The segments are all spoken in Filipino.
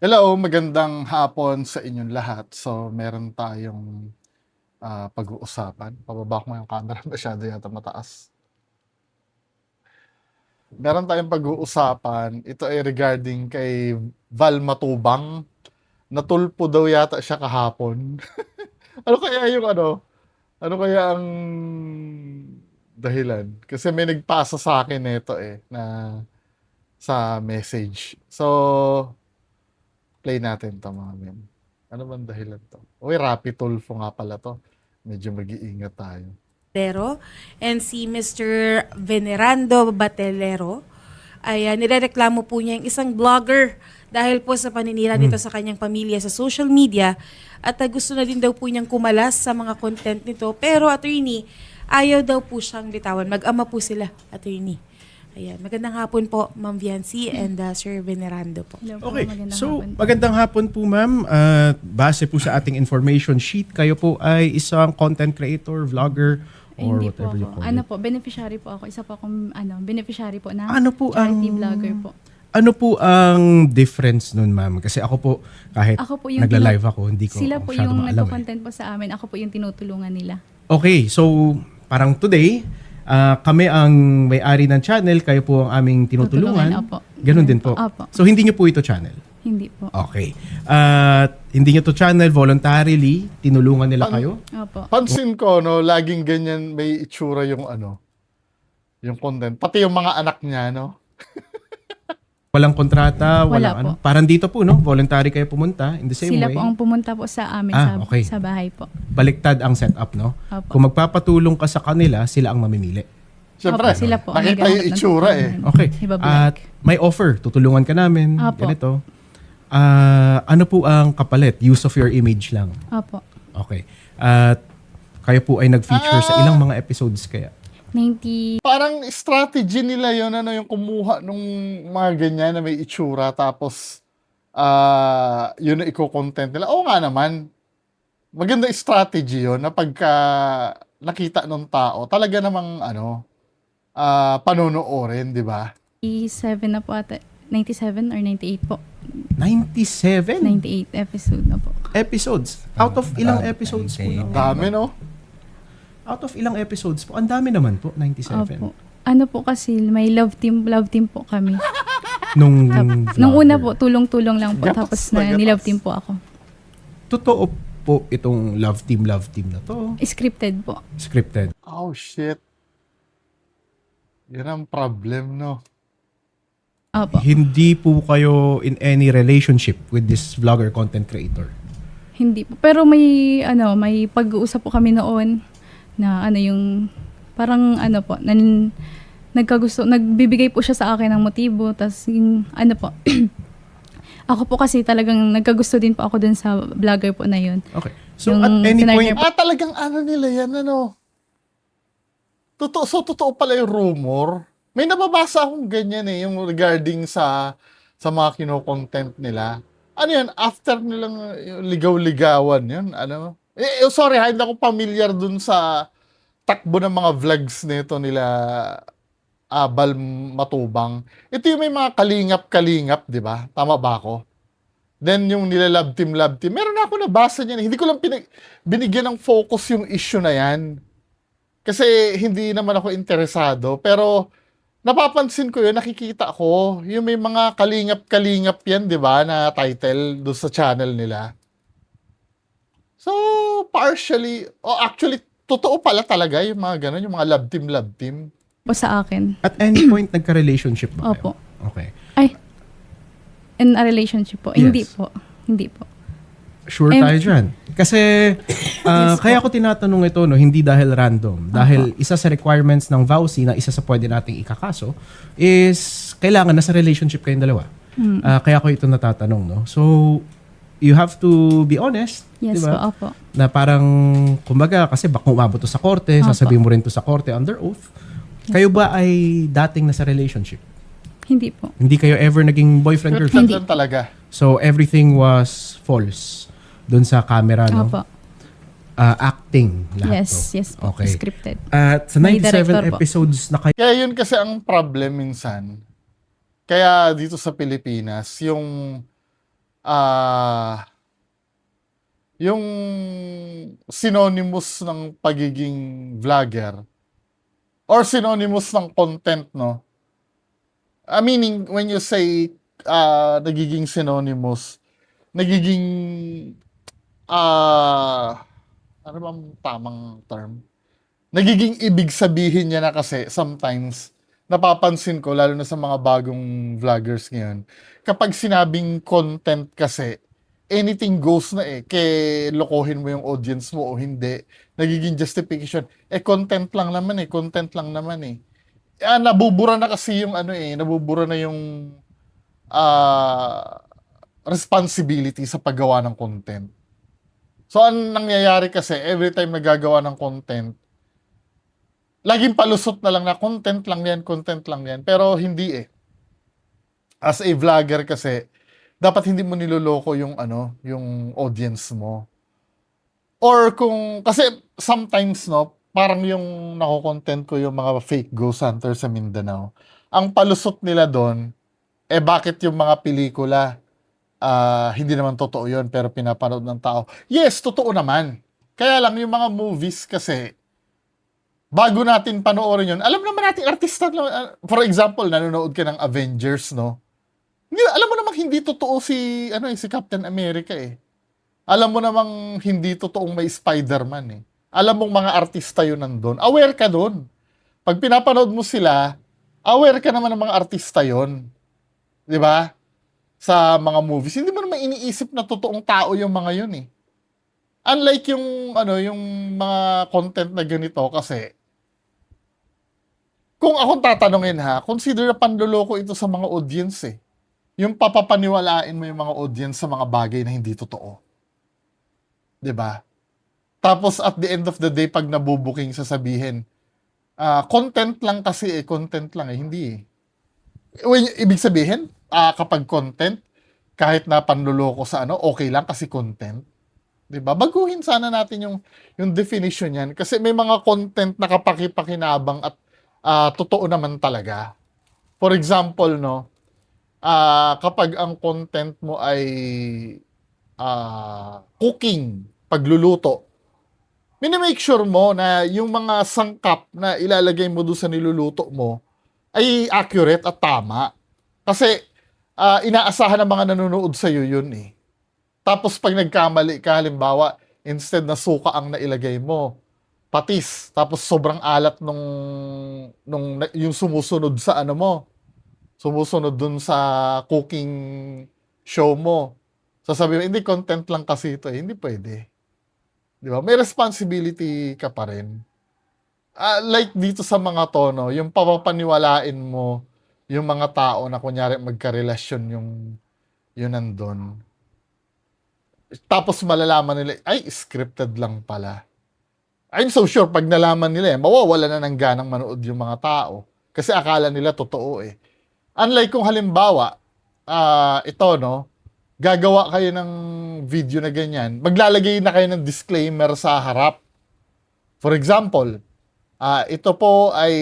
Hello, magandang hapon sa inyong lahat. So, meron tayong pag-uusapan. Pababa ko nga yung camera, masyado yata mataas. Meron tayong pag-uusapan. Ito ay regarding kay Val Matubang. Natulpo daw yata siya kahapon. Ano kaya yung ano? Ano kaya ang dahilan? Kasi may nagpasa sa akin nito na sa message. So, play natin to mga men. Ano bang dahilan to? Uy, Rapi Tulfo nga pala to. Medyo mag-iingat tayo. Batelero and si Mr. Venerando Batelero ay nirereklamo po niya yung isang vlogger dahil po sa paninira nito sa kanyang pamilya sa social media at gusto na din daw po niyang kumalas sa mga content nito pero attorney, ayaw daw po siyang bitawan. Mag-ama po sila, attorney. Ayan. Magandang hapon po, Ma'am Viancy and Sir Venerando po. Hello po, Okay, magandang so hapon po. magandang hapon po ma'am. Base po sa ating information sheet, kayo po ay isang content creator, vlogger, Ay, or hindi po whatever you ako. call Ano it. po, beneficiary po ako. Isa po akong beneficiary po na Ano po charity ang- vlogger po. Ano po ang difference nun ma'am? Kasi ako po, kahit Ako po yung nagla-live ako, hindi ko Sila po masyado yung maalam nagko-content po sa amin. Ako po yung tinutulungan nila. Okay, so parang today, kami ang may-ari ng channel, kayo po ang aming tinutulungan. Tutulungan, opo. Ganun din po. Opo. So hindi nyo po ito channel? Hindi po. Okay. At hindi nyo to channel, voluntarily, tinulungan nila kayo? Opo. Pansin ko, no, laging ganyan may itsura yung yung content. Pati yung mga anak niya, no? Walang kontrata, Wala walang ano. po. Parang dito po, no? Voluntary kayo pumunta in the same Sila way. po ang pumunta po sa amin Okay. sa bahay po. Baliktad ang setup, no? Opo. Kung magpapatulong ka sa kanila, sila ang mamimili. Siyempre, Opo, sila po ang nakita yung naghahanap ng itsura tulungan. Okay. Iba-vlog. At may offer, tutulungan ka namin, Opo. ganito. Ano po ang kapalit? Use of your image lang. Opo. Okay. At kayo po ay nag-feature sa ilang mga episodes kaya? 90... parang strategy nila yon yung kumuha nung mga ganyan na may itsura tapos yun na i-content nila. Oo nga naman. Maganda strategy yon na pagka nakita ng tao, talaga namang panonoorin, di ba? 97 na po ata. 97 or 98 po. 97 98 episode na po. episodes. Out of ilang episodes po? No? Dami, no? Out of ilang episodes po? Ang dami naman po, 97. Opo. Ano po kasi, may love team po kami. Nung Nung una po, vlogger. tulong-tulong lang po. Gatas Tapos na na gatas. nilove team po ako. Totoo po itong love team na to. Scripted po. Scripted. Oh, shit. Yan ang problem, no? Opo. Hindi po kayo in any relationship with this vlogger content creator. Hindi po. Pero may pag-uusap po kami noon na yung parang po, nagbibigay po siya sa akin ng motibo. Tapos yung po, ako po kasi talagang nagkagusto din po ako dun sa vlogger po na yun. Okay. So Yung at any pinartner point, Talagang nila yan, ano? Totoo pala yung rumor. May nababasa akong ganyan yung regarding sa mga kino-content nila. Ano yan? After nilang yung ligaw-ligawan yun, ano? Sorry ha, hindi ako familiar dun sa takbo ng mga vlogs nito nila Bal Matubang. Ito yung may mga kalingap-kalingap, di ba? Tama ba ako? Then yung nila love team. Meron na ako nabasa niyan. Hindi ko lang binigyan ng focus yung issue na yan. Kasi hindi naman ako interesado. Pero napapansin ko yun, nakikita ko, yung may mga kalingap-kalingap yan, di ba, na title doon sa channel nila. So, partially, actually, totoo pala talaga yung mga ganun, yung mga love team. Po sa akin. at any point nagka-relationship ba Opo. kayo? Okay. Ay, in a relationship po. Yes. Hindi po. Sure And- tayo dyan. Kasi kaya ko tinatanong ito, no, hindi dahil random. Dahil isa sa requirements ng VAUSI na isa sa pwede nating ikakaso is kailangan nasa relationship kayong dalawa. Kaya ko ito natatanong. No? So, you have to be honest. Yes di po, ba? opo. Na parang, kumbaga, kasi baka umabot to sa korte, Opo. sasabihin mo rin to sa korte under oath. Kayo ba ay dating nasa relationship? Hindi po. Hindi kayo ever naging boyfriend-girlfriend? Ganun talaga. So, everything was false doon sa camera, no? Opo. Acting lahat to. Yes po. Okay. Scripted. At sa May 97 director po. episodes na kayo, Kaya yun kasi ang problem minsan. Kaya dito sa Pilipinas, yung ah, yung synonymous ng pagiging vlogger or synonymous ng content, no? Meaning, when you say nagiging synonymous, nagiging, ano bang tamang term? Nagiging ibig sabihin niya na kasi sometimes, napapansin ko, lalo na sa mga bagong vloggers ngayon, kapag sinabing content kasi, anything goes na eh. Kaya lokohin mo yung audience mo o hindi. Nagiging justification. Content lang naman eh. Content lang naman eh. Nabubura na kasi yung ano eh. Nabubura na yung responsibility sa paggawa ng content. So, ang nangyayari kasi, every time nagagawa ng content, laging palusot na lang na content lang yan, content lang yan. Pero hindi eh. As a vlogger kasi, dapat hindi mo niloloko yung ano, yung audience mo. Or kung, kasi sometimes, no, parang yung nako-content ko yung mga fake ghost hunter sa Mindanao. Ang palusot nila doon, bakit yung mga pelikula, hindi naman totoo yun, pero pinapanood ng tao. Yes, totoo naman. Kaya lang, yung mga movies kasi, bago natin panoorin yun, alam naman natin, artista, for example, nanonood ka ng Avengers, no? Alam mo namang hindi totoo si Captain America eh. Alam mo namang hindi totoong may Spider-Man eh. Alam mong mga artista yun nandun. Aware ka dun. Pag pinapanood mo sila, aware ka naman ng mga artista yun. Di ba? Sa mga movies. Hindi mo naman iniisip na totoong tao yung mga yun eh. Unlike yung mga content na ganito kasi, kung akong tatanungin ha, consider na panloloko ito sa mga audience eh. Yung papapaniwalain mo yung mga audience sa mga bagay na hindi totoo. 'Di ba? Tapos at the end of the day, pag nabubuking sasabihin, content lang kasi content lang eh, hindi eh. Ibig sabihin, kapag content, kahit na panloloko sa okay lang kasi content. 'Di ba? Baguhin sana natin yung definition niyan kasi may mga content na kapaki-pakinabang at totoo naman talaga. For example, no, kapag ang content mo ay cooking, pagluluto, minimake sure mo na yung mga sangkap na ilalagay mo doon sa niluluto mo ay accurate at tama. Kasi inaasahan ng mga nanonood sa'yo yun eh. Tapos pag nagkamali ka, halimbawa, instead na suka ang nailagay mo, patis, tapos sobrang alat yung sumusunod sa mo, sumusunod dun sa cooking show mo. Sasabihin mo, hindi, content lang kasi ito eh. Hindi pwede. Di ba? May responsibility ka pa rin. Like dito sa mga tono, yung papapaniwalain mo yung mga tao na kunyari magkarelasyon yun nandun. Tapos malalaman nila, ay, scripted lang pala. I'm so sure pag nalaman nila, mawawala na ng ganang manood yung mga tao. Kasi akala nila totoo eh. Unlike kung halimbawa, ito no, gagawa kayo ng video na ganyan, maglalagay na kayo ng disclaimer sa harap. For example, ito po ay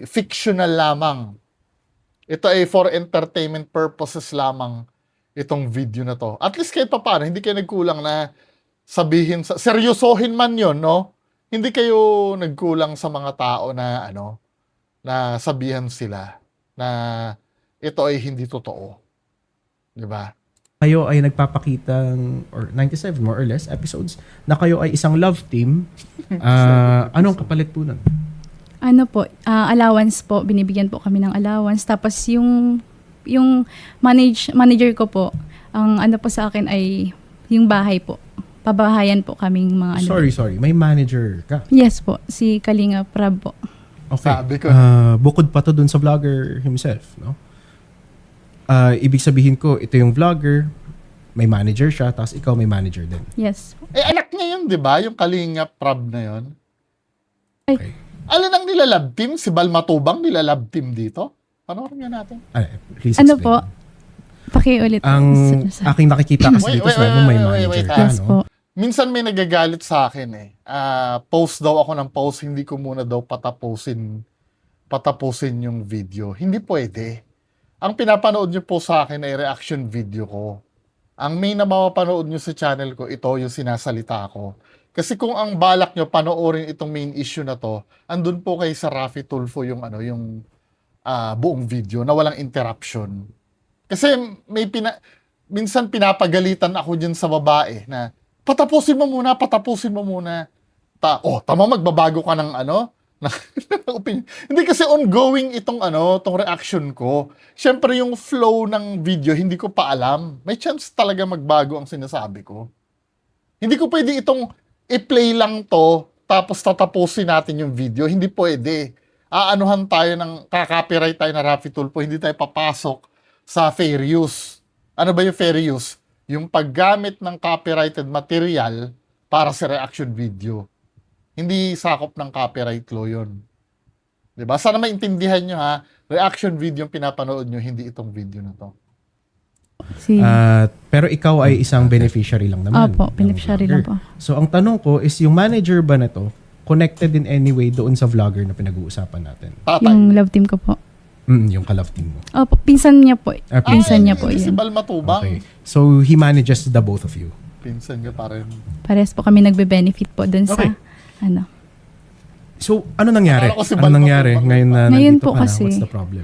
fictional lamang. Ito ay for entertainment purposes lamang itong video na to. At least kahit pa paano, hindi kayo nagkulang na sabihin, seryosohin man yon, no? Hindi kayo nagkulang sa mga tao na na sabihan sila na ito ay hindi totoo. 'Di ba? Kayo ay nagpapakitang, or 97 more or less episodes, na kayo ay isang love team. Anong kapalit po nun? Ano po, allowance po, binibigyan po kami ng allowance. Tapos yung manager ko po, ang ano po sa akin ay yung bahay po. Pabahayan po kaming mga Sorry. May manager ka. Yes po, si Kalinga Prab po. Okay. Sabi ko. Bukod pa to dun sa vlogger himself, no? Ibig sabihin ko, ito yung vlogger, may manager siya, tapos ikaw may manager din. Yes po. Anak niya yun, di ba? Yung Kalinga Prab na yun. Okay. Alam ang nilalab team? Si Bal Matubang nilalab team dito? Panoorin nga natin. Please Ano explain. po? Pakiulit. Ang aking nakikita kasi dito sa may manager wait, ka, Yes no? po. Minsan may nagagalit sa akin eh. Post daw ako ng post, hindi ko muna daw patapusin yung video. Hindi pwede. Ang pinapanood niyo po sa akin ay reaction video ko. ang main na mapapanood nyo sa channel ko, ito yung sinasalita ko. Kasi kung ang balak nyo panoorin itong main issue na to, andun po kay sa Rafi Tulfo yung buong video na walang interruption. Kasi minsan pinapagalitan ako dyan sa babae na patapusin mo muna. Tama, magbabago ka ng ng opinion. Hindi kasi ongoing tong reaction ko. Siyempre yung flow ng video, hindi ko pa alam. May chance talaga magbago ang sinasabi ko. Hindi ko pwede itong i-play lang to, tapos tatapusin natin yung video. Hindi pwede. Kakopyright tayo na Rafi Tulfo, hindi tayo papasok sa fair use. Ano ba yung fair use? Yung paggamit ng copyrighted material para sa reaction video. Hindi sakop ng copyright law yun. Diba? Sana maintindihan nyo ha, reaction video yung pinapanood nyo, hindi itong video na to. Pero ikaw ay isang beneficiary lang naman. Opo, beneficiary lang po. So ang tanong ko is yung manager ba na to connected in any way doon sa vlogger na pinag-uusapan natin? Tatay. Yung love team ko po. Yung ka-love team mo. Opo, pinsan niya po. Pinsan niya po Si yun. Bal Matubang. Okay. So he manages the both of you. Pinsan niya pa rin. Parehas po kami nagbe-benefit po dun sa, Okay. ano. So ano nangyari? Akala ko si Ano Balma nangyari Balma. ngayon na Ngayon nandito po ka na? kasi- What's the problem?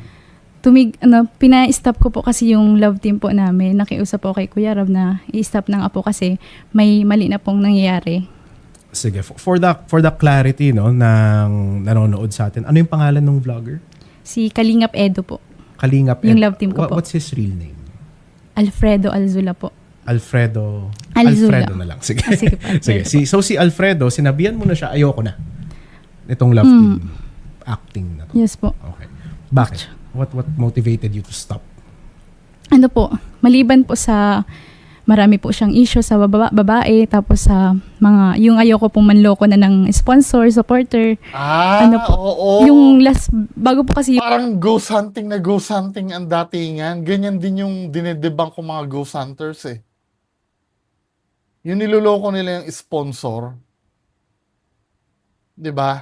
Pina-stop ko po kasi yung love team po namin. Nakiusap po kay Kuya Rob na i-stop na nga po kasi may mali na pong nangyayari. Sige, for the clarity no ng nanonood sa atin. Ano yung pangalan ng vlogger? Si Kalingap Edo po. Kalingap. Yung love team ko po. What's his real name? Alfredo Alzula po. Alfredo. Alzula. Alfredo na lang. Sige. Sige po, Alfredo Sige. So si Alfredo, sinabihan mo na siya, ayoko na. Itong love team acting na to. Yes po. Okay. Bakit? What motivated you to stop? Ano po, maliban po sa marami po siyang issue sa babae, tapos sa yung ayoko pong manloko na ng sponsor, supporter. Ano po, Oo. Yung last, bago po kasi Parang ghost hunting ang datingan. Ganyan din yung dinedebunk ko mga ghost hunters eh. Yung niloloko nila yung sponsor. 'Di ba?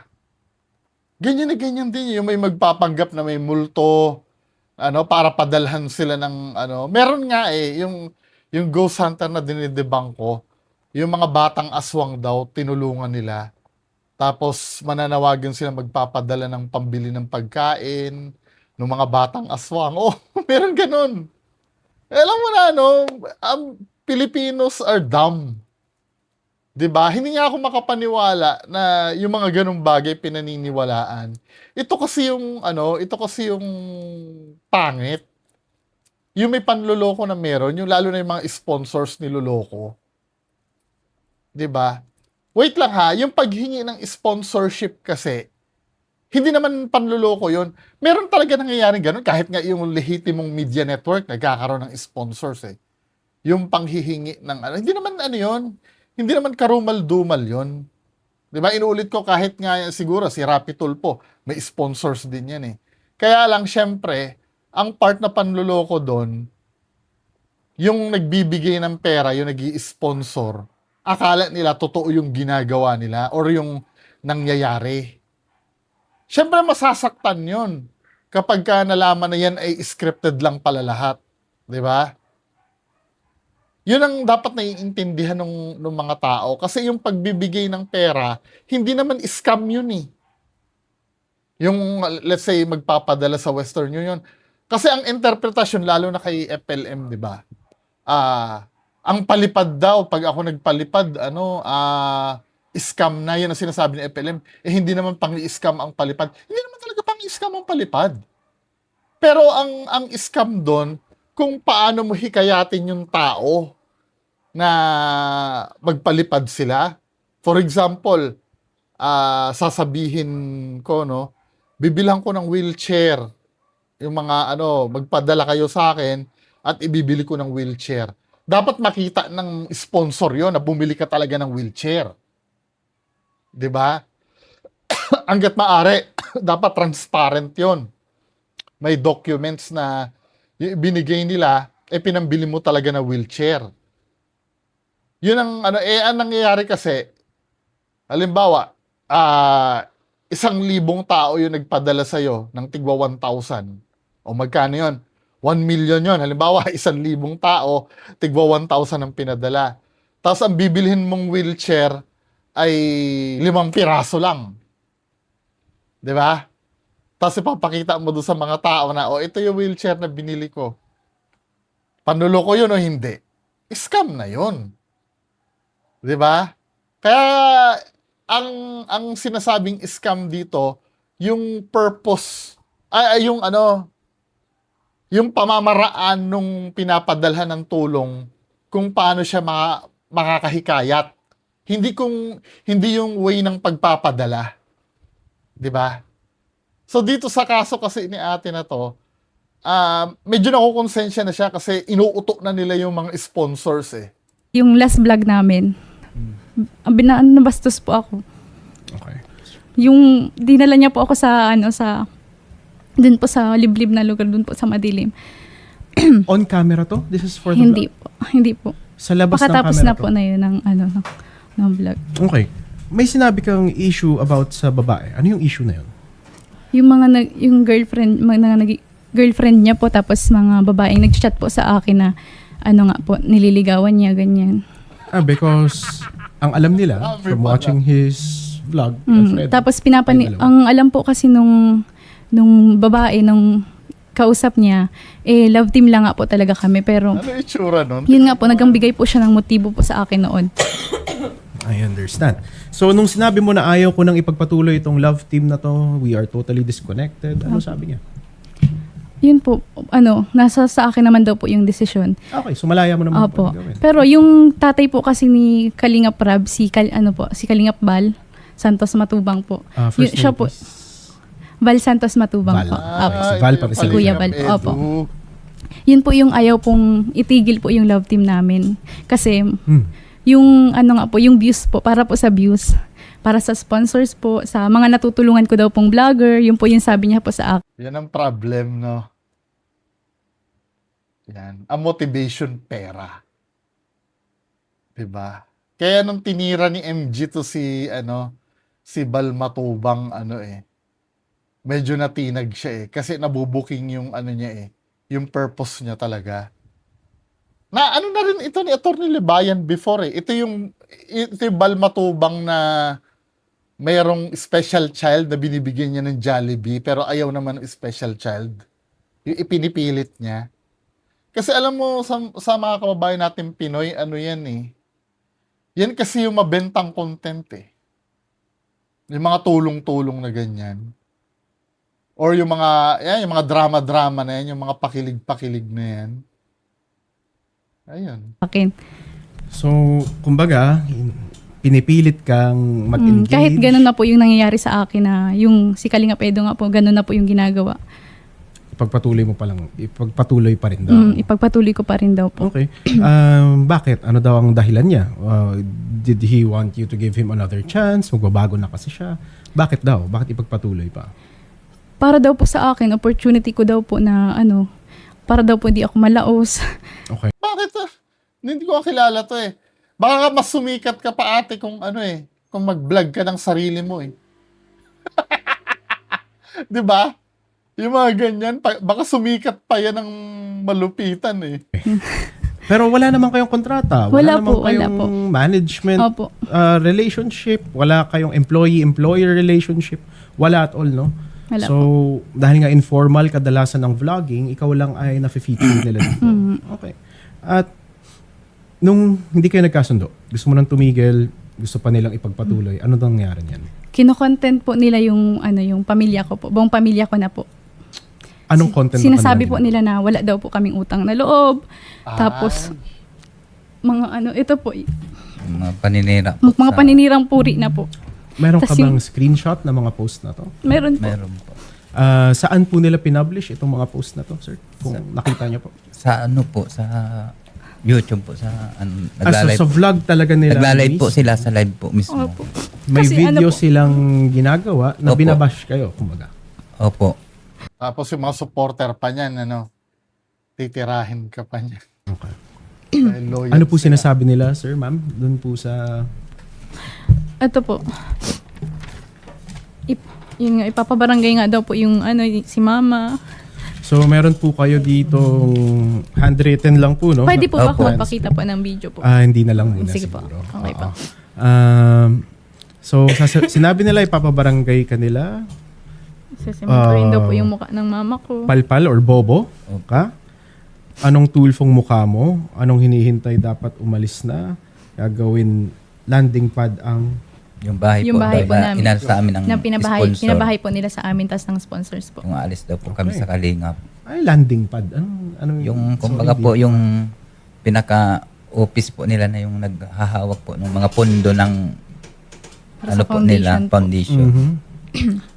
Ganyan na ganyan din yung may magpapanggap na may multo para padalhan sila ng Meron nga yung ghost hunter na dinedebunk ko. Yung mga batang aswang daw tinulungan nila. Tapos mananawagan sila magpapadala ng pambili ng pagkain ng mga batang aswang. Oh, meron ganun. Alam mo na, Filipinos are dumb. 'Di ba? Hindi nga ako makapaniwala na yung mga ganung bagay pinaniniwalaan. Ito kasi yung pangit. Yung may panloloko na meron, yung lalo na yung mga sponsors niloloko. 'Di ba? Wait lang ha, yung paghingi ng sponsorship kasi, hindi naman panloloko yun. Meron talaga nangyayaring ganun, kahit nga yung lehitimong media network, nagkakaroon ng sponsors eh. Yung panghihingi ng hindi naman yun. Hindi naman karumal-dumal yun. Di ba? Inuulit ko kahit nga siguro si Rapi Tulfo, may sponsors din yan eh. Kaya lang, syempre, ang part na panloloko doon, yung nagbibigay ng pera, yung nag-i-sponsor, akala nila totoo yung ginagawa nila or yung nangyayari. Syempre, masasaktan yun kapag ka nalaman na yan ay scripted lang pala lahat. Di ba? Yun ang dapat naiintindihan ng mga tao. Kasi yung pagbibigay ng pera, hindi naman scam yun eh. Yung, let's say, magpapadala sa Western Union. Kasi ang interpretasyon, lalo na kay FLM, di ba? Ang palipad daw, pag ako nagpalipad, scam na. Yun ang sinasabi ni FLM. Hindi naman pang-i-scam ang palipad. Hindi naman talaga pang-i-scam ang palipad. Pero ang scam doon, kung paano mo hikayatin yung tao na magpalipad sila. For example, sasabihin ko, bibilhan ko ng wheelchair. Yung mga, magpadala kayo sa akin at ibibili ko ng wheelchair. Dapat makita ng sponsor yon na bumili ka talaga ng wheelchair. 'Di ba? Hangga't maaari, dapat transparent yon. May documents na yung binigay nila, pinambili mo talaga na wheelchair. Yun ang ang nangyayari kasi, halimbawa, 1,000 tao yung nagpadala sa'yo ng tigwa 1,000. O magkano yun? 1 million yon. Halimbawa, 1,000 tao, tigwa 1,000 ang pinadala. Tapos ang bibilhin mong wheelchair ay 5 piraso lang. 'Di ba? Tapos ipapakita mo doon sa mga tao na, ito yung wheelchair na binili ko. Panluloko yun o hindi? Scam na yun. 'Di ba? Kaya ang sinasabing scam dito, yung purpose, yung pamamaraan nung pinapadalhan ng tulong kung paano siya makakahikayat. Hindi yung way ng pagpapadala. 'Di ba? So dito sa kaso kasi ni ate na to, medyo nakukonsensya na siya kasi inuutok na nila yung mga sponsors eh. Yung last vlog namin, nabastos po ako. Okay. Yung dinala niya po ako dun po sa liblib na lugar, dun po sa madilim. On camera to? This is for the Hindi vlog? po. Hindi po. Sa labas Pakatapos ng camera na po na yun ng vlog. Okay. May sinabi kang issue about sa babae. Ano yung issue na yun? Yung girlfriend niya po, tapos mga babaeng nag-chat po sa akin na nililigawan niya, ganyan. Because ang alam nila from watching his vlog, Alfredo, Tapos ay dalawa. ang alam po kasi nung babae, nung kausap niya, love team lang nga po talaga kami. Pero Ano itsura nun? yun nga po, nagbigay po siya ng motibo po sa akin noon. I understand. So, nung sinabi mo na ayaw ko nang ipagpatuloy itong love team na to, we are totally disconnected, ano sabi niya? Yun po, nasa sa akin naman daw po yung desisyon. Okay, so malaya mo naman Opo. po gawin. Pero yung tatay po kasi ni Kalingap Rab, si Kalingap Bal Santos Matubang po. First Siya name po, is Val Santos Matubang Val. po. Opo. Si Val pati ito si yung Kuya pala Val, si Edu. opo. Yun po yung ayaw pong itigil po yung love team namin. Kasi yung yung views po, para po sa views. Para sa sponsors po, sa mga natutulungan ko daw pong vlogger, yun po yung sabi niya po sa akin. Yan ang problem, no? Yan. Ang motivation, pera. 'Di ba? Kaya nung tinira ni MG to si Bal Matubang, medyo natinag siya eh. Kasi nabubuking yung niya eh. Yung purpose niya talaga. Na na rin ito ni Atty. Libayan before eh. Ito yung Bal Matubang na mayroong special child na binibigyan niya ng Jollibee pero ayaw naman ng special child. Yung ipinipilit niya. Kasi alam mo, sa mga kababayan natin Pinoy, yan eh. Yan kasi yung mabentang content eh. Yung mga tulong-tulong na ganyan. Or yung mga drama-drama na yan, yung mga pakilig-pakilig na yan. Ayun. So, kumbaga, pinipilit kang mag-engage. Kahit ganun na po yung nangyayari sa akin na yung si Kalingap Edo nga po, ganun na po yung ginagawa. Ipagpatuloy pa rin daw. Ipagpatuloy ko pa rin daw po. Okay. Bakit? Ano daw ang dahilan niya? Did he want you to give him another chance? Magbabago na kasi siya. Bakit daw? Bakit ipagpatuloy pa? Para daw po sa akin, opportunity ko daw po na para daw po di ako malaos. Okay. Bakit? Hindi ko kilala to eh. Baka mas sumikat ka pa ate kung kung mag-vlog ka ng sarili mo eh. 'Di ba? Yung mga ganyan, baka sumikat pa yan ng malupitan eh. Pero wala naman kayong kontrata. Wala naman po, wala kayong po. management Opo. relationship. Wala kayong employee-employer relationship. Wala at all, no? Wala so, dahil nga informal kadalasan ng vlogging, ikaw lang ay nafe-feature nila dito. Okay. At nung hindi kayo nagkasundo, gusto mo nang tumigil, gusto pa nilang ipagpatuloy, ano daw nangyari niyan? Kino-content po nila yung pamilya ko po. Buong pamilya ko na po. Anong content na Sinasabi kanila po nila na wala daw po kaming utang na loob. Tapos mga ito po, Mga paninira po. mga paninirang puri na po. Meron ka Tas bang screenshot ng mga post na to? Meron po. Meron po. Saan po nila pinublish itong mga post na to, sir? Kung nakita niyo po. Sa sa YouTube po, So, sa vlog talaga nila. Nagla-live po mismo? sila sa live po mismo. Opo. May Kasi video po, silang ginagawa na Opo. binabash kayo, kumbaga. Opo. Tapos yung mga supporter pa niyan, titirahin ka pa niyan. Okay. Dahil loyal Ano po sila. sinasabi nila, sir, ma'am? Doon po sa... ito po. Yun nga, ipapabarangay nga daw po yung si mama. So, meron po kayo ditong handwritten lang po, no? Pwede po ba Opo. ako magpakita po ng video po? Hindi na lang muna Sige po. siguro. Okay po. So, sinabi nila ipapabarangay ka nila, Sasamantuin daw po yung mukha ng mama ko. palpal or bobo ka. Anong tulfong mukha mo? Anong hinihintay dapat umalis na? Gagawin landing pad ang... Yung bahay Yung po, bahay po na namin. inal sa amin ng na sponsor. pinabahay po nila sa amin tas ng sponsors po. Yung aalis daw po kami Okay. sa Kalingap. Ay, landing pad. Anong Yung sorry, kumbaga di- po, yung pinaka-office po nila na yung naghahawak po ng mga pondo ng Para ano sa po nila, foundation po. foundation. Mhm.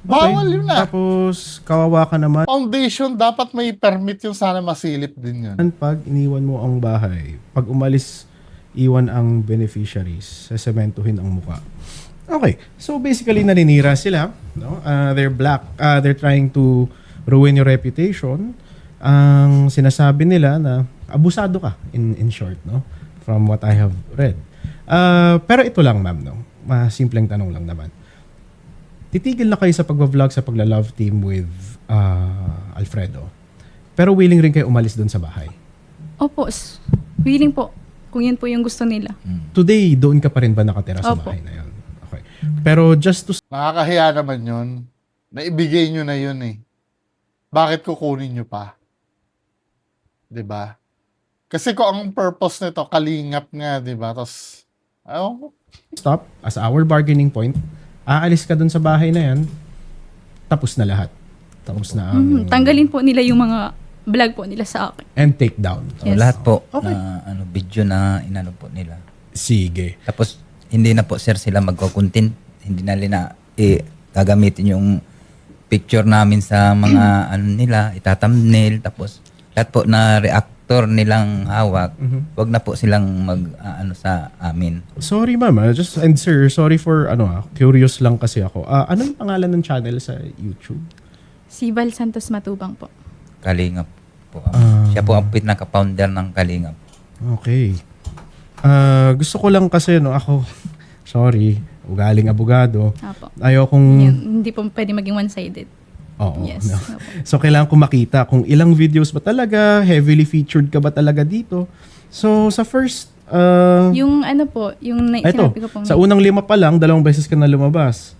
Bawal yun na. Tapos, kawawa ka naman. Foundation, dapat may permit yung sana masilip din yun. Pag iniwan mo ang bahay, pag umalis, iwan ang beneficiaries, sesementuhin ang muka. Okay, so basically naninira sila, no? They're trying to ruin your reputation. Ang sinasabi nila na abusado ka in short, no? From what I have read. Pero ito lang, ma'am, no? Simpleng tanong lang naman. Titigil na kayo sa pagbablog sa pagla-love team with Alfredo. Pero willing rin kayo umalis doon sa bahay. Opo, willing po. Kung yun po yung gusto nila. Today, doon ka pa rin ba nakatira sa Opo. bahay na yun? Okay. Pero just to Nakakahiya naman yun. Naibigay nyo na yun eh. Bakit kukunin nyo pa? 'Di ba? Kasi kung ang purpose nito, kalingap nga, 'di ba? Tapos, stop, as our bargaining point, aalis ka doon sa bahay na yan, tapos na lahat. Tapos na ang... Tanggalin po nila yung mga vlog po nila sa akin. And take down. So, Yes. lahat po Okay. na video na inano po nila. Sige. Tapos hindi na po sir sila magko-content, hindi na nila gagamitin yung picture namin sa mga ano nila, ita-thumbnail tapos lahat po na reactor nilang hawak, wag na po silang mag ano sa amin. Sorry ma'am, and sir, sorry for curious lang kasi ako. Anong pangalan ng channel sa YouTube? Si Val Santos Matubang po. Kalingap po. Siya po ang pinaka-founder ng Kalingap. Okay. Gusto ko lang kasi ako, sorry, ugaling abogado. Apo. Ayokong... Hindi po pwede maging one-sided. Oo. Yes. No. Opo. So, kailangan ko makita kung ilang videos ba talaga, heavily featured ka ba talaga dito. So, sa first... Yung ano po, yung eto, sinabi ko po. sa unang 5 pa lang, 2 beses ka na lumabas.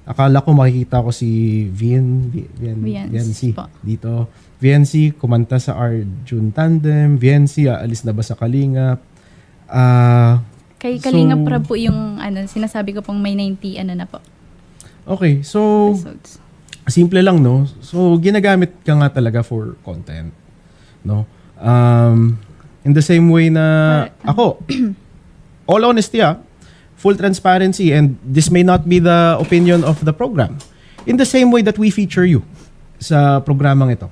Akala ko makikita ko si VNC po. dito. VNC, kumanta sa Arjun Tandem. VNC, aalis na ba sa Kalingap? Kay So- Kalinga Prab po yung sinasabi ko pong may 90 na po. Okay, so... Episodes. Simple lang, no? So, ginagamit ka nga talaga for content, no? In the same way na ako, all honesty, full transparency, and this may not be the opinion of the program. In the same way that we feature you sa programang ito.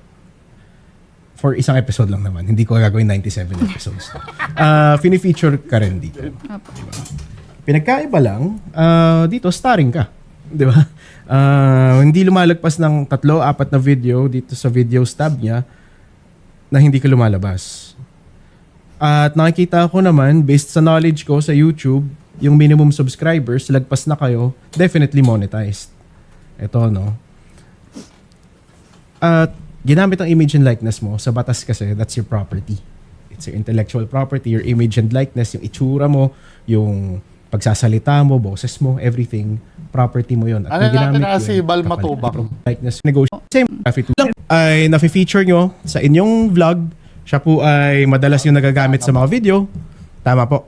For isang episode lang naman. Hindi ko gagawin 97 episodes. Fini-feature ka rin dito. Apo. Pinagkaiba lang, dito starring ka. Di ba? Hindi lumalagpas ng 3-4 na video dito sa video tab niya na hindi ka lumalabas. At nakikita ko naman, based sa knowledge ko sa YouTube, yung minimum subscribers, lagpas na kayo, definitely monetized. Ito, no? At ginamit ang image and likeness mo. Sa batas kasi, that's your property. It's your intellectual property, your image and likeness, yung itsura mo, yung pagsasalita mo, boses mo, everything, property mo yun. At Ano kung natin ginamit na si yun, Bal kapal- Matubang? Likeness, negotiate. Same graphic lang ay nafe-feature nyo sa inyong vlog. Siya po ay madalas yung nagagamit sa mga video. Tama po.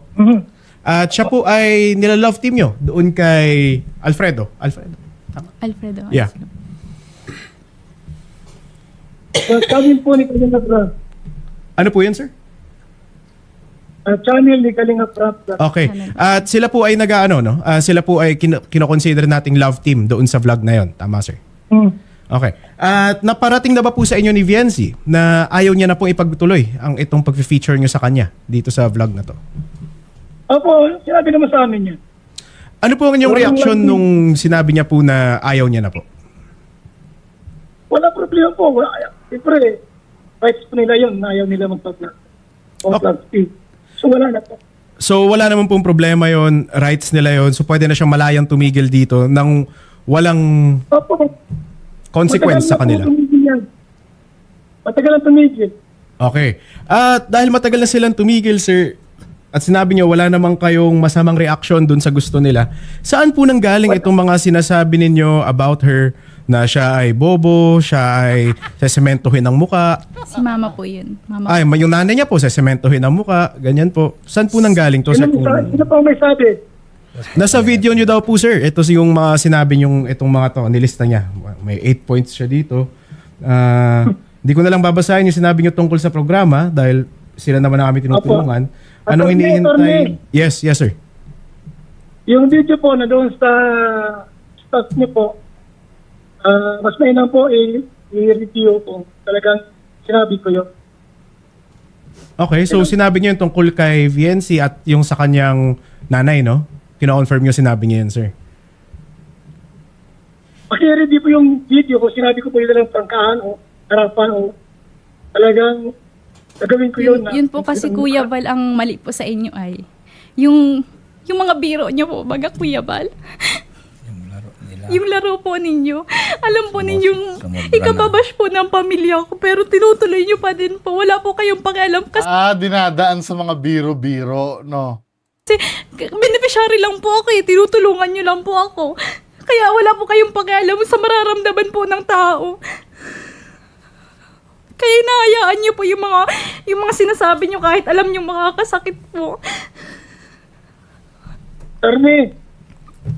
At siya po ay nila-love team nyo doon kay Alfredo. Tama. Alfredo. Yeah. Channel po ni Kalinga Prab. Ano po yun, sir? Channel ni Kalinga Prab. Okay. At sila po ay sila po ay kino-consider nating love team doon sa vlog na yon. Tama, sir? Okay. At naparating na ba po sa inyo ni Viency na ayaw niya na pong ipagtuloy ang itong pag-feature nyo sa kanya dito sa vlog na to? Opo, sinabi naman sa amin yan. Ano po ang inyong reaction nung sinabi niya po na ayaw niya na po? Wala problema po. Siyempre, rights po nila yun na ayaw nila magpa-vlog. O vlog speed. So wala na po. So wala naman pong problema yon, rights nila yon. So pwede na siyang malayang tumigil dito nang walang Opo. consequence sa Matagal na kanila. po tumigil yan. Matagal ang tumigil. Okay. At dahil matagal na silang tumigil, sir, at sinabi niyo wala namang kayong masamang reaction dun sa gusto nila, saan po nang galing itong mga sinasabi ninyo about her na siya ay bobo, siya ay sesementohin ang muka? Si mama po yun. Mama Ay, yung nanay niya po, sesementohin ang muka, ganyan po. Saan po nang galing to, sir? Sino pa may sabi? Nasa video niyo daw po, sir. Ito yung mga sinabi niyong itong mga to, nilista niya. May 8 points siya dito. Hindi ko na lang babasahin yung sinabi niyo tungkol sa programa dahil sila naman ang aming tinutulungan. Anong Attorney, hinihintay? Yes, sir. Yung video po na doon sa staff niyo po, mas mainam po i-review po. Talagang sinabi ko yun. Okay, so sinabi niyo yung tungkol kay VNC at yung sa kanyang nanay, no? Kina-confirm niyo sinabi niya yan, sir. Paki-review po yung video ko. Sinabi ko po yun lang prangkahan o harapan o talagang gagawin ko yun. Yun po kasi Kuya Val, ang mali po sa inyo ay yung mga biro niyo po, baga Kuya Val. Yung laro nila. Yung laro po ninyo. Alam po ninyong sumobra ikababash po ng pamilya ko pero tinutuloy niyo pa din po. Wala po kayong pakialam kasi Dinadaan sa mga biro-biro, no? beneficiary lang po ako eh. Tinutulungan niyo lang po ako. Kaya wala po kayong pakialam sa mararamdaman po ng tao. Kaya inahayaan niyo po yung mga sinasabi niyo kahit alam niyo makakasakit po. Attorney,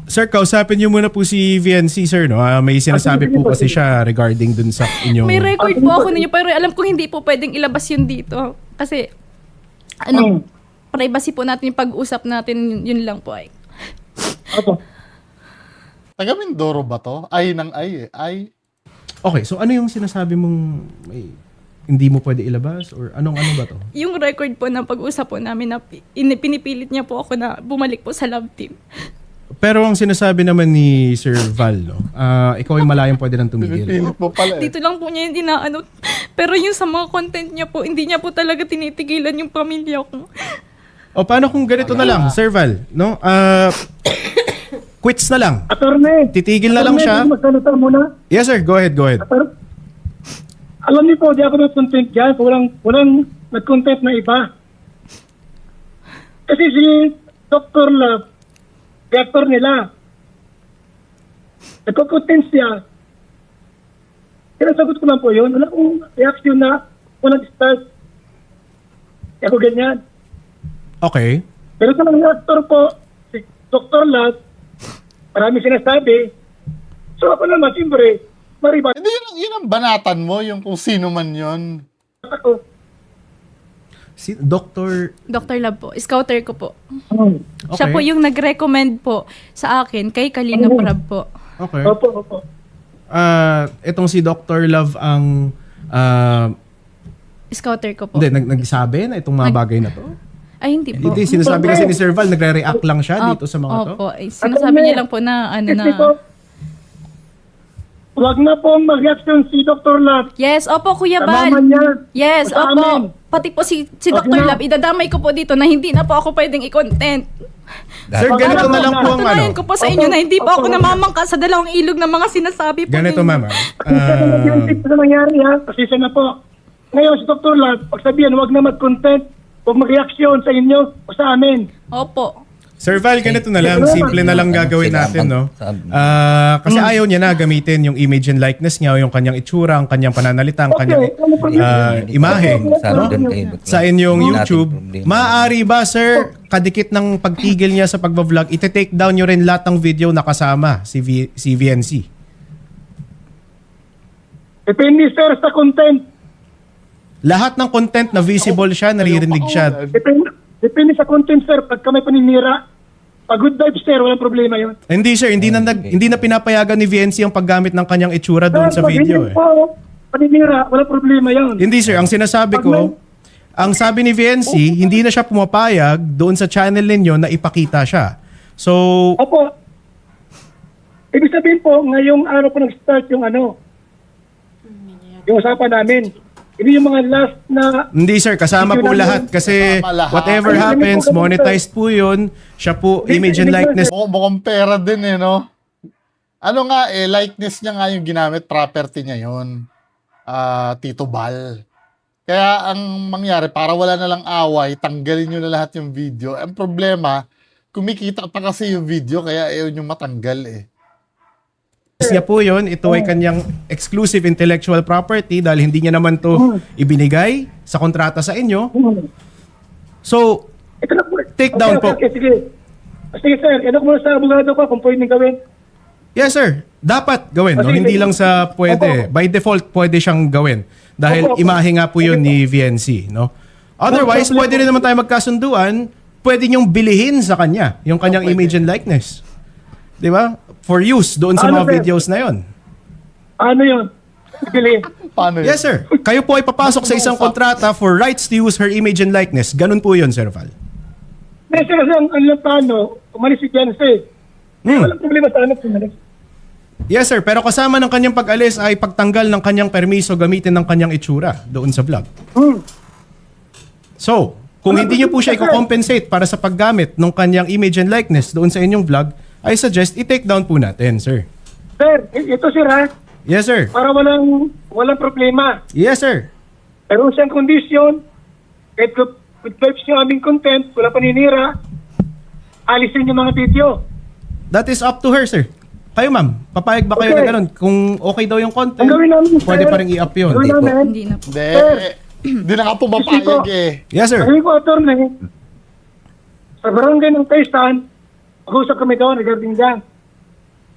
Sir, kausapin niyo muna po si VNC, sir, no? May sinasabi po kasi siya regarding dun sa inyong... May record po ako ninyo pero alam ko hindi po pwedeng ilabas yun dito. Kasi, privacy po natin yung pag-usap natin, yun lang po ay. Opo. Taga Mindoro ba to? Ay ng ay eh. Ay. Okay, so ano yung sinasabi mong hindi mo pwede ilabas? Or ano ba to? Yung record po ng pag-usap po namin na pinipilit niya po ako na bumalik po sa love team. Pero ang sinasabi naman ni Sir Val, no? Ikaw ay malayang pwede nang tumigil. Pinipilit mo pala eh. Dito lang po niya yung inaano. Pero yung sa mga content niya po, hindi niya po talaga tinitigilan yung pamilya ko. O paano kung ganito na lang, Sir Val, no? Quits na lang. Attorney. Titigil na lang siya. Attorney, magsalita muna. Yes, sir. Go ahead. Alam niyo po, di ako nag-content dyan. Walang nag-content na iba. Kasi si Dr. Love, director nila, nagko-content siya. Kinasagot ko lang po yun. Wala akong reaction na walang start. Kaya ako ganyan. Okay. Pero sa mga actor po, si Dr. Love, marami sinasabi. So ako naman, siyempre, maribat Hindi, yun ang banatan mo, yung kung sino man yun. ako. Si Dr. Dr. Love po, scouter ko po. Okay. Siya po yung nag-recommend po sa akin kay Kalinga Prab po. Okay. Opo. Itong si Dr. Love ang Scouter ko po. hindi, nagsabi na itong mga bagay na to? Ay, hindi po. Hindi, sinasabi kasi ni Sir Val, nagre-react lang siya dito sa mga to. Opo. Ay, sinasabi niya lang po na ano Kasi na... po, huwag na po mag-reaction si Dr. Love. Yes, opo Kuya Sa Bal. mama niya. Yes, Sa amin. opo. Pati po si Okay Dr. na. Love, idadamay ko po dito na hindi na po ako pwedeng i-content. Sir, ganito na lang po ang Patunayan ano. ko po sa inyo na hindi po ako namamangka sa dalawang ilog ng mga sinasabi po Ganito, ninyo. ma'am. Kasi sa nangyari ha, pasisa na po. Ngayon si Dr. Love, pagsabihan, huwag na mag-content, huwag mag-reaction sa inyo o sa amin. Opo. Sir Val, ganito na lang. Simple na lang gagawin natin, no? Kasi ayaw niya na gamitin yung image and likeness niya, o yung kanyang itsura, ang kanyang pananalita, ang kanyang imahe, no? Sa inyong YouTube. Maaari ba, sir, kadikit ng pagtigil niya sa pagbablog, ite-take down nyo rin lahat ng video na kasama si VNC? Depende sir sa content. Lahat ng content na visible siya, naririnig siya. Depende sa content sir. Pagka may paninira, pag good vibes sir, walang problema yun. Hindi, sir, hindi na pinapayagan ni VNC ang paggamit ng kanyang itsura doon sa Pag video. hindi po paninira, walang problema yun. Hindi, sir, ang sinasabi ko, ang sabi ni VNC, hindi na siya pumapayag doon sa channel ninyo na ipakita siya. So, Opo. Ibig sabihin po, ngayong araw po nag-start yung yung usapan namin. Hindi yung mga last na hindi, sir, kasama po lahat kasi Kasama lahat. whatever happens, monetized po yun. Siya po, image and likeness. Mukhang pera din eh, no? Ano nga likeness niya nga yung ginamit, property niya yun. Tito Bal. Kaya ang mangyari, para wala na lang away, tanggalin nyo na lahat yung video. Ang problema, kumikita pa kasi yung video, kaya ayaw nyo matanggal eh. Niya po yun, ito ay kanyang exclusive intellectual property dahil hindi niya naman to ibinigay sa kontrata sa inyo. So, Ito na po. Take down po. Okay, sige. Sige, sir. Ito ko muna sa abogado ko kung pwede gawin. yes sir, dapat gawin. No? Sige, Hindi sige. lang sa pwede. By default, pwede siyang gawin. Dahil Opo. imahe nga po yun ni VNC. No? Otherwise, Opo. pwede rin naman tayo magkasunduan. Pwede niyong bilihin sa kanya yung kanyang Pwede. image and likeness. Di ba? For use doon sa Ano, mga sir? videos na yon. Ano yun? Bili. Paano yun? Yes sir. Kayo po ay papasok sa isang kontrata for rights to use her image and likeness. Ganun po yun, Sir Val. Kasi ang plano, umalis si Jense. Walang problema sa anak umalis. Yes sir, pero kasama ng kanyang pag-alis ay pagtanggal ng kanyang permiso gamitin ng kanyang itsura doon sa vlog. So, kung hindi niyo po siya i-compensate para sa paggamit ng kanyang image and likeness doon sa inyong vlog, I suggest i-take down po natin, sir. Sir, ito sir ha, Yes sir. para walang problema. Yes sir. Meron siyang kondisyon, kahit wipes yung aming content, wala paninira, alisin yung mga video. That is up to her, sir. Kayo ma'am, papayag ba kayo Okay. na ganun? Kung okay daw yung content, Ang gawin namin, pwede sir, pa rin i-up yun. gawin Hindi po. namin, Hindi na po. Hindi. Sir. Hindi na nga pumapayag eh. Yes sir. sabi ko, attorney, sa barangay ng Taysan, mag-usap kami doon regarding dyan.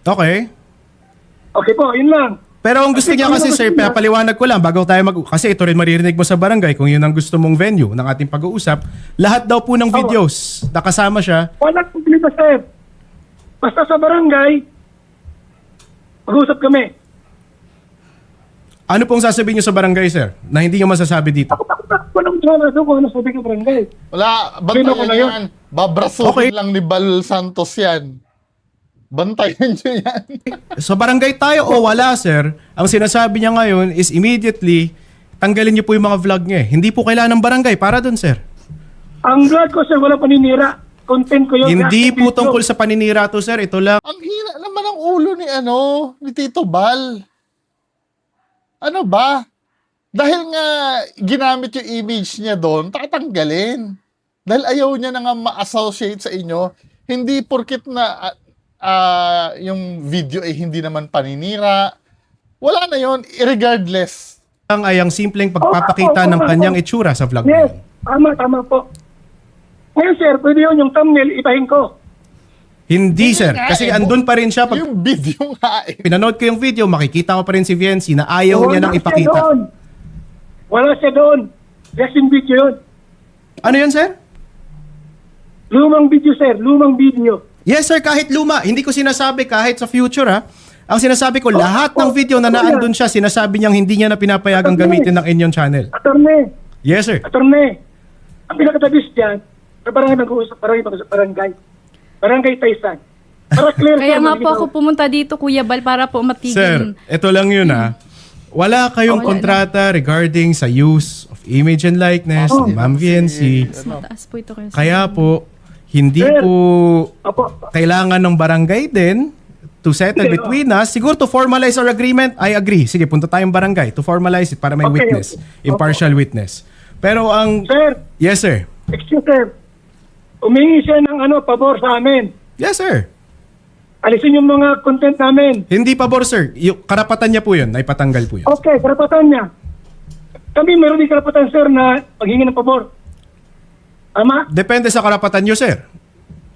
Okay. Okay po, yun lang. Pero ang gusto niya kasi sir, papaliwanag ko lang bago tayo kasi ito rin maririnig mo sa barangay kung yun ang gusto mong venue ng ating pag-uusap. Lahat daw po ng videos nakasama siya. Walang problema, sir. Basta sa barangay, mag-usap kami. Ano pong sasabihin niyo sa barangay sir na hindi niyo masasabi dito? Walang problema kung ano sabi ko barangay. Wala, Sino ko bantayan na yun? yan. Babrasuhin Okay. lang ni Bal Santos yan. Bantayan nyo yan. Sa barangay tayo o wala sir, ang sinasabi niya ngayon is immediately tanggalin niyo po yung mga vlog niya. Hindi po kailangan ng barangay para doon sir. Ang vlog ko, sir, wala paninira. Content ko yun. Hindi Kasi po video. tungkol sa paninira to sir, ito lang. Ang hina naman ang ulo ni Tito Bal. Ano ba? Dahil nga ginamit yung image niya doon, tatanggalin. Dahil ayaw niya na nga ma-associate sa inyo. Hindi porkit na yung video ay hindi naman paninira. Wala na yon, regardless. Ang ay ang simpleng pagpapakita ng kanyang itsura sa vlog Yes, niya. tama po. Ngayon, sir, pwede yun yung thumbnail, ibahin ko. Hindi sir, nga kasi eh. andun pa rin siya pag Yung video nga eh. pinanood ko yung video, makikita ko pa rin si VNC na ayaw niya nang Wala siya ipakita. doon. Wala siya doon. Reaction video yun. Ano yun, sir? Lumang video, sir. Lumang video. Yes, sir, kahit luma. Hindi ko sinasabi kahit sa future, ha? Ang sinasabi ko, lahat ng video na naandun siya, sinasabi niyang hindi niya na pinapayagang gamitin ng inyong channel. Attorney, Yes, sir. ang pinakatabis dyan, sa barangay mag-uusap, barangay. Barangay Taysan. Para clear, Kaya sir, nga po malinaw. ako pumunta dito, Kuya Bal, para po matigil. Sir, ito lang yun, ha? Wala kayong Wala kontrata regarding sa use of image and likeness ni Ma'am VNC. Mas mataas po ito kaya. Kaya po, hindi Sir. po Opo. kailangan ng barangay din to settle Hindi, between us. Siguro to formalize our agreement, I agree. Sige, punta tayong barangay to formalize it para may Okay, witness, okay. impartial witness. Pero ang... Sir, Yes, sir. excuse, sir. Umingi siya ng pabor sa amin. Yes, sir. Alisin yung mga content namin. Hindi pabor, sir. Yung karapatan niya po yun, ay patanggal po yun. Okay, karapatan niya. Kami meron din karapatan, sir, na paghingi ng pabor. Tama? Depende sa karapatan niyo, sir.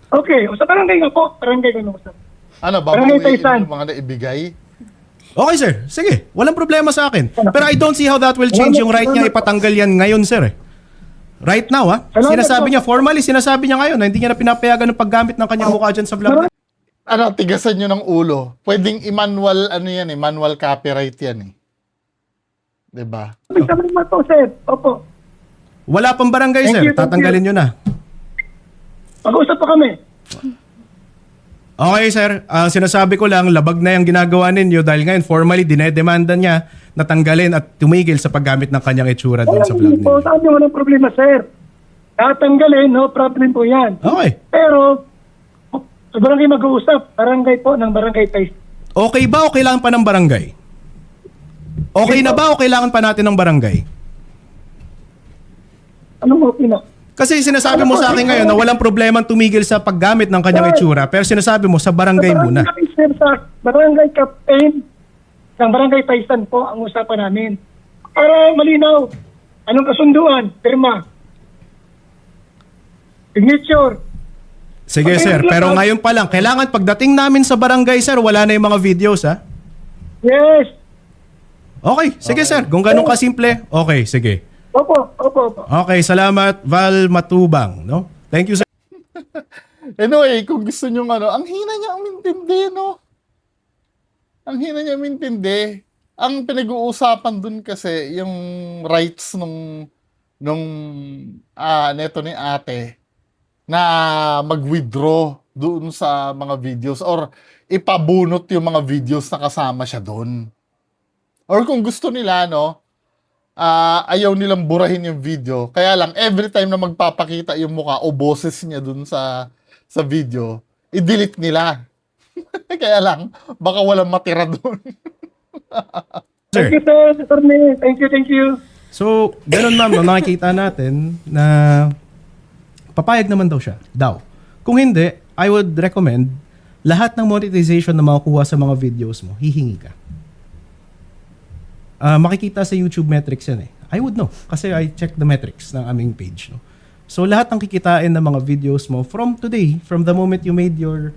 Okay, o sa barangay nga po. Barangay nga sir. Ano, Barangay babawiin Taysan. yung mga naibigay? Okay, sir. Sige. Walang problema sa akin. Pero I don't see how that will change yung right niya ipatanggal yan ngayon, sir. Right now, ha? Salamat Sinasabi po. niya, formally, sinasabi niya ngayon na hindi niya na pinapayagan ng paggamit ng kanyang mukha dyan sa vlog. Ano, tigasan nyo ng ulo. Pwedeng i-manual, manual copyright yan eh. Diba? Salamat po, sir. Opo. Wala pang barangay, Thank sir. you, thank Tatanggalin nyo na. Mag-usap pa kami. Okay, sir. Ang sinasabi ko lang, labag na yung ginagawa ninyo dahil ngayon formally dinedemanda niya na tanggalin at tumigil sa paggamit ng kanyang itsura doon sa vlog po, ninyo. saan yung walang problema, sir? Tatanggalin, no problem po yan. Okay. Pero, sa barangay mag-uusap, barangay po ng barangay Taysan. Okay ba o kailangan pa ng barangay? Okay na ba o kailangan pa natin ng barangay? Anong okay na? Kasi sinasabi mo sa akin ngayon na walang problema tumigil sa paggamit ng kanyang itsura, pero sinasabi mo sa barangay muna. Sir, sa barangay captain ng barangay Taysan po ang usapan namin. Para malinaw, anong kasunduan, pirma, signature. Sige sir, pero ngayon pa lang, kailangan pagdating namin sa barangay sir, wala na yung mga videos ha? Yes. Okay, sige sir, kung ganun kasimple, okay, sige. Opo. Okay, salamat Val Matubang, no? Thank you sir. Anyway, kung gusto nyo ang hina niya umintindi, no? Ang hina niya umintindi. Ang pinag-uusapan dun kasi, yung rights neto ni ate, na mag-withdraw doon sa mga videos or ipabunot yung mga videos na kasama siya doon. Or kung gusto nila, no, ayaw nilang burahin yung video. Kaya lang, every time na magpapakita yung mukha o boses niya dun sa video, i-delete nila. Kaya lang, baka walang matira dun. Sir. Thank you, sir. Attorney. Thank you. So, ganun ma'am, no, nakikita natin na papayag naman daw siya. Kung hindi, I would recommend lahat ng monetization na makukuha sa mga videos mo, hihingi ka. Makikita sa YouTube metrics yan eh. I would know kasi I check the metrics ng aming page. No? So lahat ng kikitain ng mga videos mo from today, from the moment you made your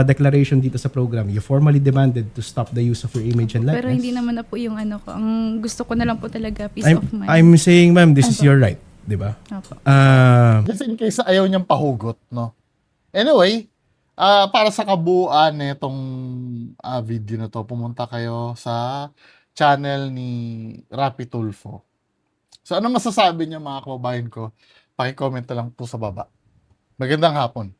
declaration dito sa program, you formally demanded to stop the use of your image and likeness. Pero hindi naman na po yung ano ko. Ang gusto ko na lang po talaga peace of mind. I'm saying ma'am, this is your right. Di ba? Opo. Just in case ayaw niyang pahugot, no? Anyway, para sa kabuuan nitong video na to, pumunta kayo sa channel ni Rapi Tulfo. So, ano masasabi niya mga kababayan ko? Paki-comment na lang po sa baba. Magandang hapon.